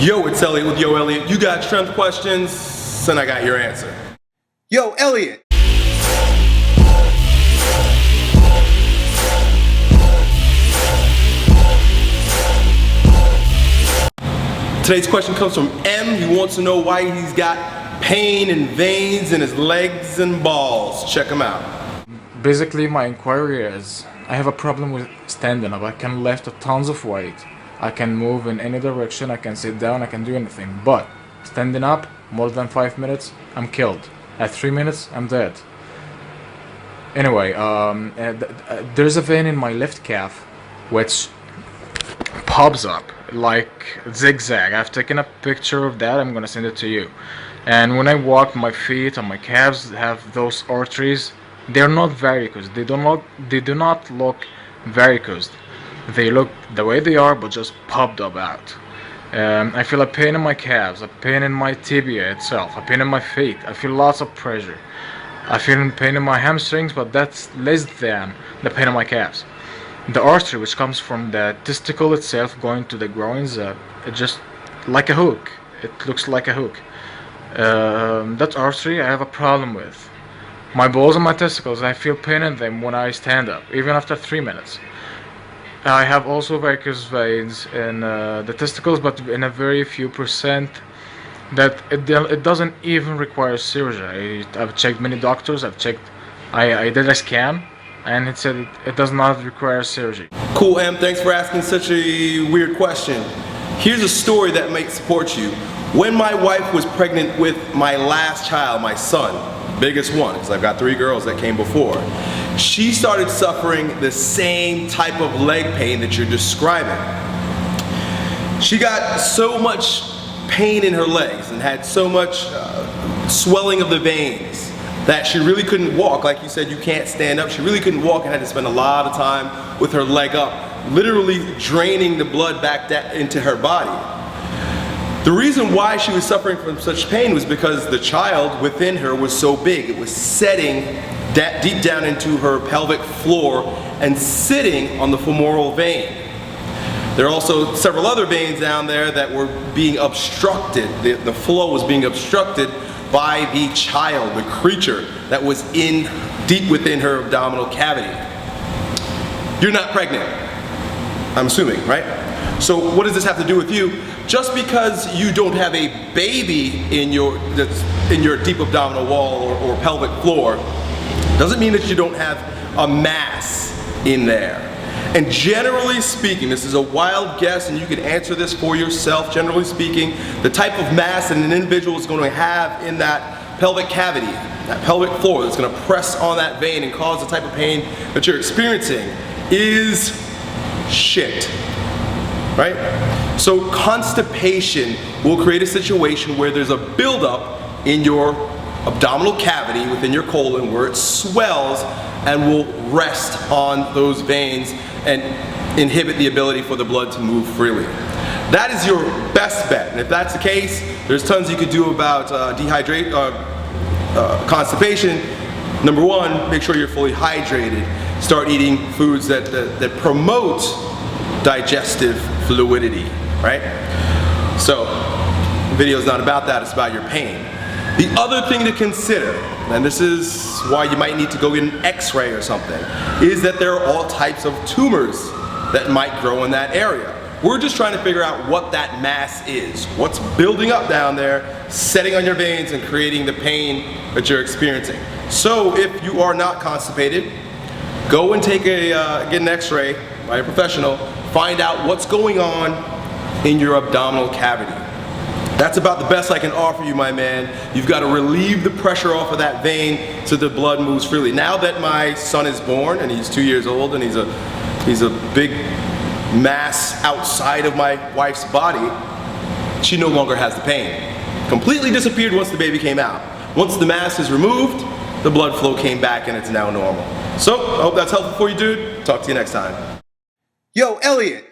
Yo, it's Elliot with Yo Elliot. You got strength questions, and I got your answer. Yo, Elliot. Today's question comes from M. He wants to know why he's got pain in veins in his legs and balls. Check him out. Basically, my inquiry is, I have a problem with standing up. I can lift tons of weight. I can move in any direction. I can sit down. I can do anything. But standing up more than 5 minutes, I'm killed. At 3 minutes, I'm dead. Anyway, there's a vein in my left calf which pops up like zigzag. I've taken a picture of that. I'm gonna send it to you. And when I walk, my feet and my calves have those arteries. They're not varicose. They do not look varicose. They look the way they are, but just popped up out. I feel a pain in my calves, a pain in my tibia itself, a pain in my feet. I feel lots of pressure. I feel pain in my hamstrings, but that's less than the pain in my calves. The artery, which comes from the testicle itself going to the groins, it just like a hook. It looks like a hook. That artery I have a problem with. My balls and my testicles, I feel pain in them when I stand up, even after 3 minutes. I have also varicose veins in the testicles, but in a very few percent. That it doesn't even require surgery. I've checked many doctors. I did a scan, and it said it does not require surgery. Cool, Em. Thanks for asking such a weird question. Here's a story that might support you. When my wife was pregnant with my last child, my son, biggest one, because I've got 3 girls that came before, she started suffering the same type of leg pain that you're describing. She got so much pain in her legs and had so much swelling of the veins that she really couldn't walk. Like you said, you can't stand up. She really couldn't walk and had to spend a lot of time with her leg up, literally draining the blood back into her body. The reason why she was suffering from such pain was because the child within her was so big. It was setting deep down into her pelvic floor and sitting on the femoral vein. There are also several other veins down there that were being obstructed. The flow was being obstructed by the child, the creature that was deep within her abdominal cavity. You're not pregnant, I'm assuming, right? So what does this have to do with you? Just because you don't have a baby in your deep abdominal wall or pelvic floor doesn't mean that you don't have a mass in there. And generally speaking, this is a wild guess and you can answer this for yourself, generally speaking, the type of mass that an individual is going to have in that pelvic cavity, that pelvic floor that's going to press on that vein and cause the type of pain that you're experiencing is shit, right? So constipation will create a situation where there's a buildup in your abdominal cavity within your colon where it swells and will rest on those veins and inhibit the ability for the blood to move freely. That is your best bet. And if that's the case, there's tons you could do about constipation. Number one, make sure you're fully hydrated. Start eating foods that promote digestive fluidity, right? So, the video is not about that, it's about your pain. The other thing to consider, and this is why you might need to go get an x-ray or something, is that there are all types of tumors that might grow in that area. We're just trying to figure out what that mass is, what's building up down there, setting on your veins and creating the pain that you're experiencing. So if you are not constipated, go and get an x-ray by a professional, find out what's going on in your abdominal cavity. That's about the best I can offer you, my man. You've got to relieve the pressure off of that vein so the blood moves freely. Now that my son is born and he's 2 years old and he's a big mass outside of my wife's body, she no longer has the pain. Completely disappeared once the baby came out. Once the mass is removed, the blood flow came back and it's now normal. So, I hope that's helpful for you, dude. Talk to you next time. Yo, Elliot.